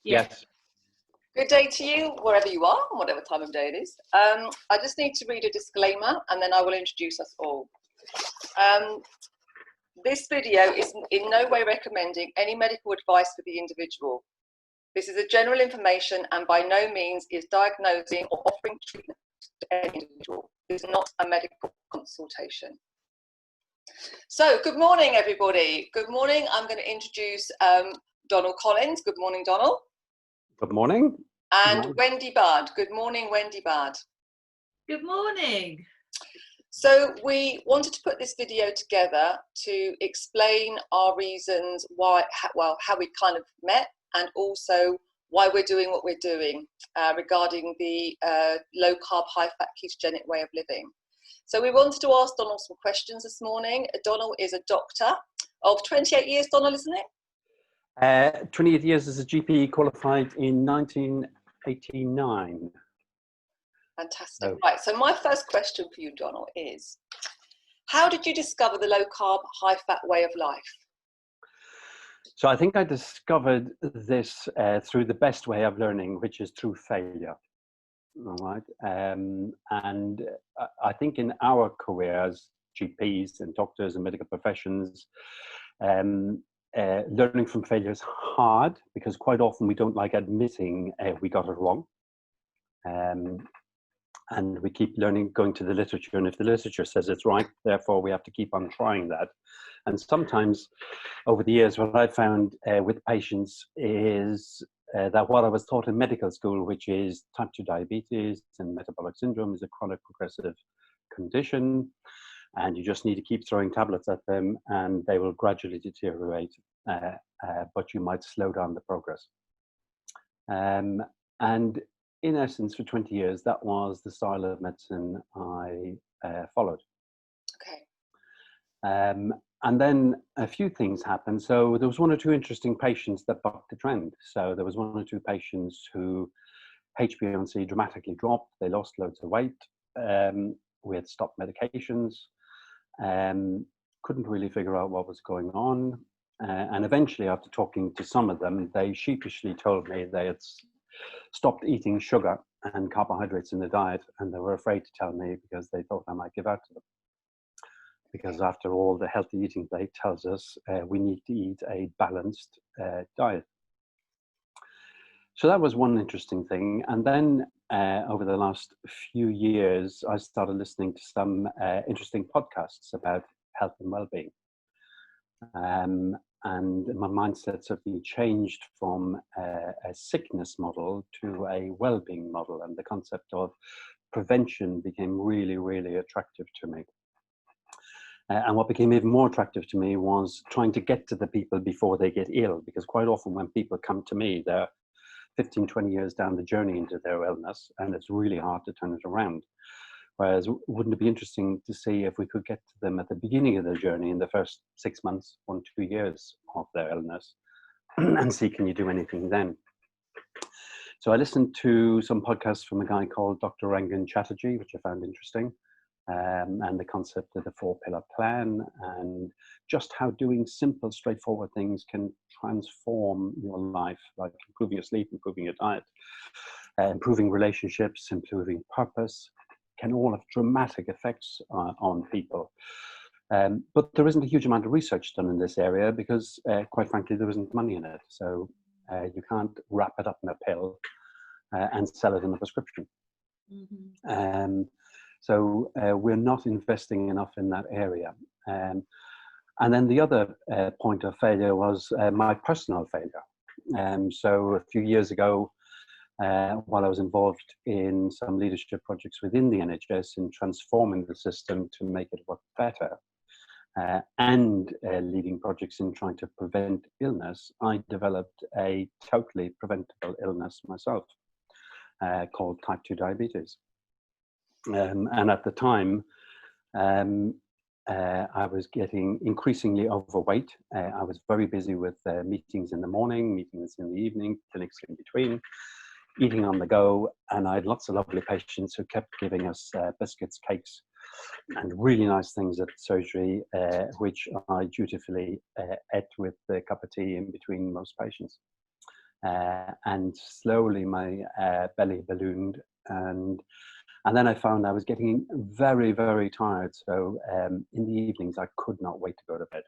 Yes. Good day to you, wherever you are, whatever time of day it is. I just need to read a disclaimer and then I will introduce us all. This video is in no way recommending any medical advice for the individual. This is a general information and by no means is diagnosing or offering treatment to any individual. It's not a medical consultation. So, good morning, everybody. Good morning. I'm going to introduce Donal Collins. Good morning, Donal. Good morning. And Wendy Bard. Good morning, Wendy Bard. Good morning. So we wanted to put this video together to explain our reasons why, how we kind of met, and also why we're doing what we're doing regarding the low carb, high fat ketogenic way of living. So we wanted to ask Donal some questions this morning. Donal is a doctor of 28 years, Donal, isn't it? 28 years as a GP, qualified in 1989. Fantastic. Oh. Right, so my first question for you, Donal, is how did you discover the low carb, high fat way of life? So I think I discovered this through the best way of learning, which is through failure. All right. And I think in our career as GPs and doctors and medical professions, learning from failure is hard because quite often we don't like admitting we got it wrong. And we keep learning, going to the literature, and if the literature says it's right, therefore we have to keep on trying that. And sometimes over the years, what I found with patients is that what I was taught in medical school, which is type 2 diabetes and metabolic syndrome, is a chronic progressive condition, and you just need to keep throwing tablets at them and they will gradually deteriorate, but you might slow down the progress. And in essence, for 20 years, that was the style of medicine I followed. Okay. And then a few things happened. So there was one or two interesting patients that bucked the trend. So there was one or two patients who HbA1c dramatically dropped. They lost loads of weight. We had stopped medications. Couldn't really figure out what was going on. And eventually, after talking to some of them, they sheepishly told me they had stopped eating sugar and carbohydrates in the diet, and they were afraid to tell me because they thought I might give out to them. Because after all, the healthy eating plate tells us we need to eat a balanced diet. So that was one interesting thing. And then over the last few years, I started listening to some interesting podcasts about health and well-being. And my mindset certainly changed from a sickness model to a well-being model, and the concept of prevention became really, really attractive to me. And what became even more attractive to me was trying to get to the people before they get ill, because quite often when people come to me, they're 15, 20 years down the journey into their illness, and it's really hard to turn it around. Whereas, wouldn't it be interesting to see if we could get to them at the beginning of their journey, in the first 6 months, 1 to 2 years of their illness, and see, can you do anything then? So I listened to some podcasts from a guy called Dr. Rangan Chatterjee, which I found interesting, and the concept of the 4-pillar plan, and just how doing simple, straightforward things can transform your life, like improving your sleep, improving your diet, improving relationships, improving purpose, can all have dramatic effects on people. But there isn't a huge amount of research done in this area because, quite frankly, there isn't money in it. So you can't wrap it up in a pill and sell it in a prescription. Mm-hmm. So we're not investing enough in that area. And then the other point of failure was my personal failure. So a few years ago, while I was involved in some leadership projects within the NHS in transforming the system to make it work better, and leading projects in trying to prevent illness, I developed a totally preventable illness myself called type 2 diabetes. And at the time, I was getting increasingly overweight. I was very busy with meetings in the morning, meetings in the evening, clinics in between, eating on the go, and I had lots of lovely patients who kept giving us biscuits, cakes, and really nice things at surgery, which I dutifully ate with a cup of tea in between most patients. and slowly my belly ballooned, and then I found I was getting very, very tired. So in the evenings, I could not wait to go to bed.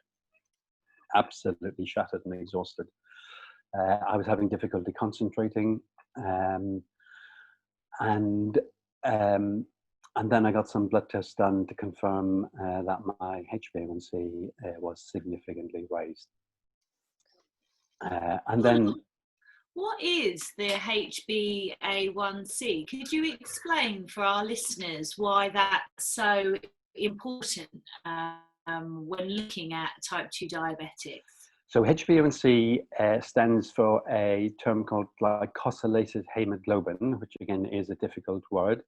Absolutely shattered and exhausted. I was having difficulty concentrating, and then I got some blood tests done to confirm that my HbA1c was significantly raised. And then, what is the HbA1c? Could you explain for our listeners why that's so important when looking at type 2 diabetics? so HbA1c stands for a term called glycosylated hemoglobin, which again is a difficult word,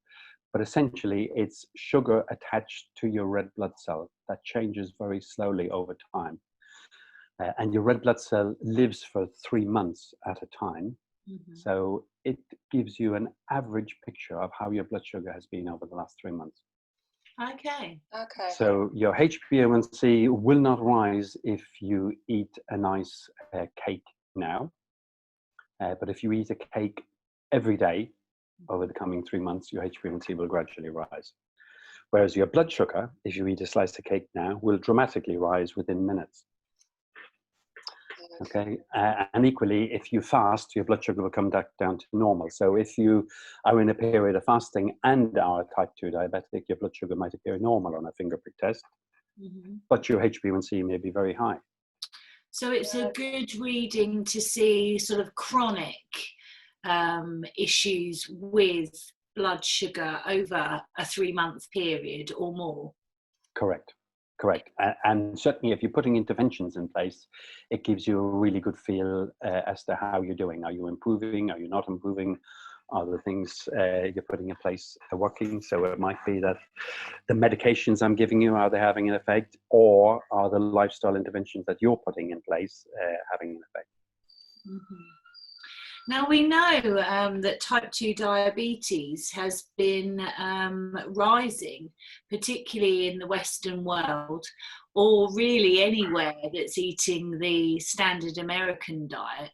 but essentially it's sugar attached to your red blood cell that changes very slowly over time. And your red blood cell lives for 3 months at a time. Mm-hmm. So it gives you an average picture of how your blood sugar has been over the last 3 months. Okay. So your HbA1c will not rise if you eat a nice cake now. But if you eat a cake every day over the coming 3 months, your HbA1c will gradually rise. Whereas your blood sugar, if you eat a slice of cake now, will dramatically rise within minutes. Okay, and equally, if you fast, your blood sugar will come back down to normal. So if you are in a period of fasting and are type 2 diabetic, your blood sugar might appear normal on a finger prick test, but your HbA1c may be very high. So it's a good reading to see sort of chronic issues with blood sugar over a 3-month period or more. Correct. And certainly if you're putting interventions in place, it gives you a really good feel as to how you're doing. Are you improving? Are you not improving? Are the things you're putting in place working? So it might be that the medications I'm giving you, are they having an effect? Or are the lifestyle interventions that you're putting in place having an effect? Mm-hmm. Now we know that type 2 diabetes has been rising, particularly in the Western world, or really anywhere that's eating the standard American diet.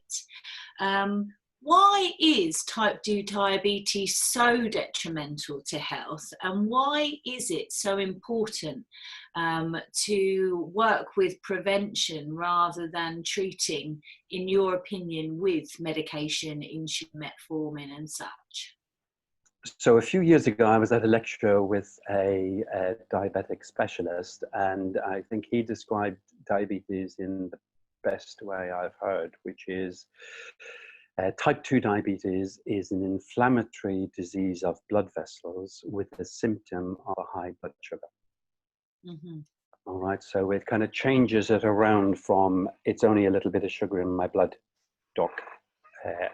Why is type 2 diabetes so detrimental to health, and why is it so important to work with prevention rather than treating, in your opinion, with medication, insulin, metformin and such? So a few years ago, I was at a lecture with a diabetic specialist, and I think he described diabetes in the best way I've heard, which is type 2 diabetes is an inflammatory disease of blood vessels with a symptom of a high blood sugar. Mm-hmm. All right, so it kind of changes it around from it's only a little bit of sugar in my blood, doc,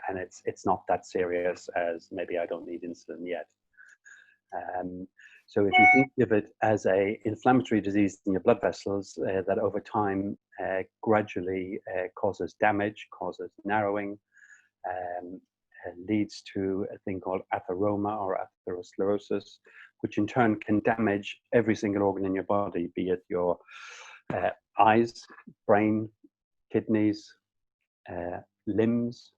and it's not that serious as maybe I don't need insulin yet. So if you think of it as a inflammatory disease in your blood vessels that over time gradually causes damage, causes narrowing, leads to a thing called atheroma or atherosclerosis, which in turn can damage every single organ in your body, be it your eyes, brain, kidneys, limbs.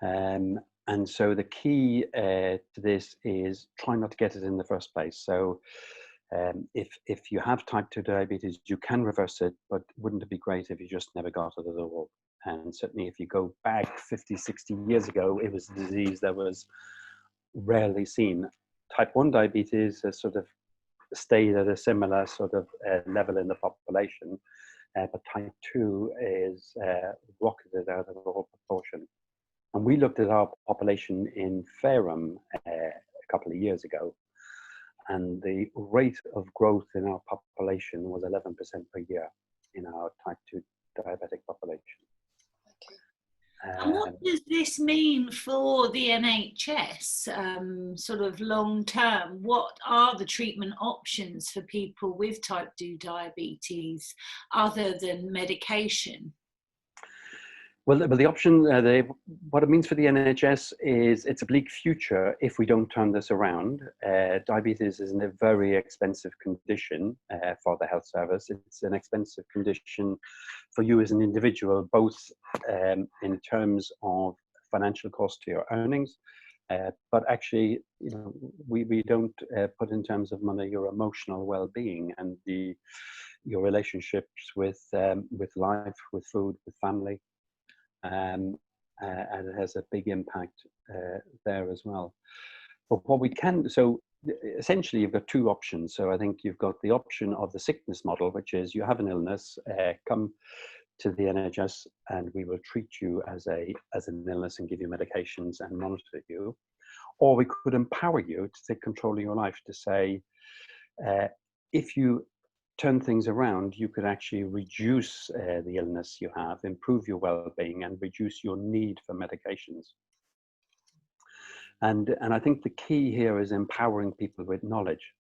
And so the key to this is try not to get it in the first place. So if you have type 2 diabetes, you can reverse it, but wouldn't it be great if you just never got it at all? And certainly if you go back 50, 60 years ago, it was a disease that was rarely seen. Type 1 diabetes has sort of stayed at a similar sort of level in the population, but type 2 is rocketed out of all proportion. And we looked at our population in Fairham a couple of years ago, and the rate of growth in our population was 11% per year in our type 2 diabetic population. And what does this mean for the NHS, sort of long term? What are the treatment options for people with type 2 diabetes other than medication? Well, the option, what it means for the NHS is it's a bleak future if we don't turn this around. Diabetes is a very expensive condition for the health service. It's an expensive condition for you as an individual, both in terms of financial cost to your earnings, but actually, you know, we don't put in terms of money your emotional well-being and your relationships with life, with food, with family. And it has a big impact there as well. But what we can, so essentially you've got two options. So I think you've got the option of the sickness model, which is you have an illness, come to the NHS and we will treat you as an illness and give you medications and monitor you. Or we could empower you to take control of your life, to say, if you turn things around, you could actually reduce the illness you have, improve your well-being, and reduce your need for medications. And I think the key here is empowering people with knowledge.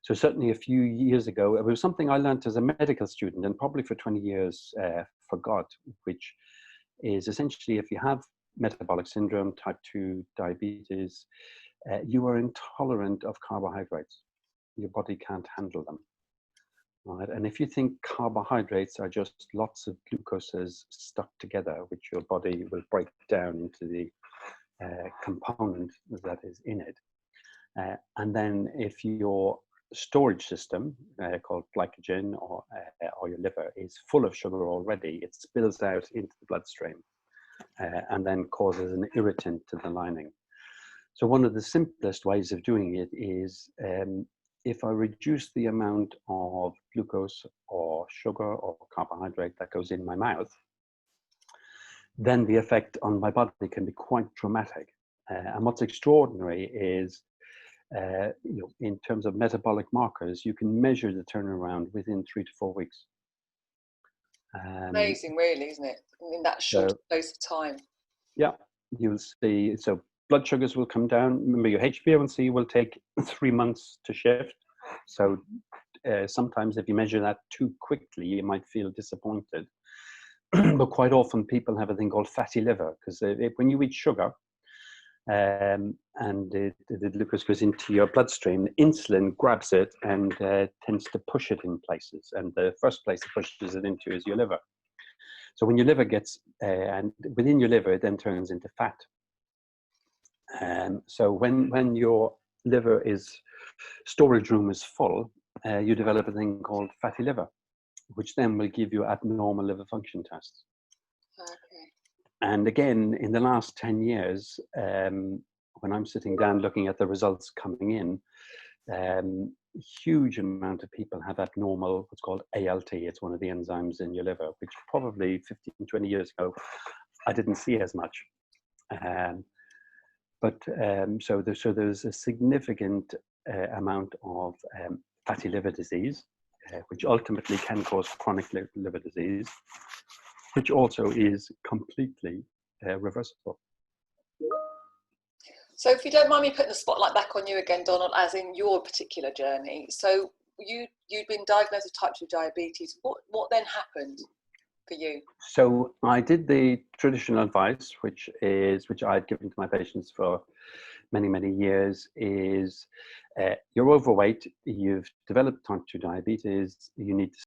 So certainly a few years ago, it was something I learned as a medical student, and probably for 20 years forgot, which is essentially if you have metabolic syndrome, type 2 diabetes, you are intolerant of carbohydrates. Your body can't handle them. Right? And if you think carbohydrates are just lots of glucoses stuck together, which your body will break down into the component that is in it. And then if your storage system called glycogen or your liver is full of sugar already, it spills out into the bloodstream and then causes an irritant to the lining. So one of the simplest ways of doing it is if I reduce the amount of glucose or sugar or carbohydrate that goes in my mouth, then the effect on my body can be quite dramatic. And what's extraordinary is, you know, in terms of metabolic markers, you can measure the turnaround within 3 to 4 weeks. Amazing, really, isn't it? In that short space of time. Yeah, you'll see. So blood sugars will come down. Remember, your HbA1c will take 3 months to shift. So sometimes if you measure that too quickly, you might feel disappointed. But quite often people have a thing called fatty liver, because when you eat sugar and the glucose goes into your bloodstream, insulin grabs it and tends to push it in places. And the first place it pushes it into is your liver. So when your liver gets, and within your liver, it then turns into fat. So when your liver storage room is full, you develop a thing called fatty liver, which then will give you abnormal liver function tests. Okay. And again, in the last 10 years, when I'm sitting down looking at the results coming in, huge amount of people have abnormal, what's called ALT. It's one of the enzymes in your liver, which probably 15, 20 years ago, I didn't see as much. So there's a significant amount of fatty liver disease, which ultimately can cause chronic liver disease, which also is completely reversible. So if you don't mind me putting the spotlight back on you again, Donald, as in your particular journey. So you'd been diagnosed with type 2 diabetes. What then happened for you? So I did the traditional advice, which I'd given to my patients for many, many years, is you're overweight, you've developed type 2 diabetes, you need to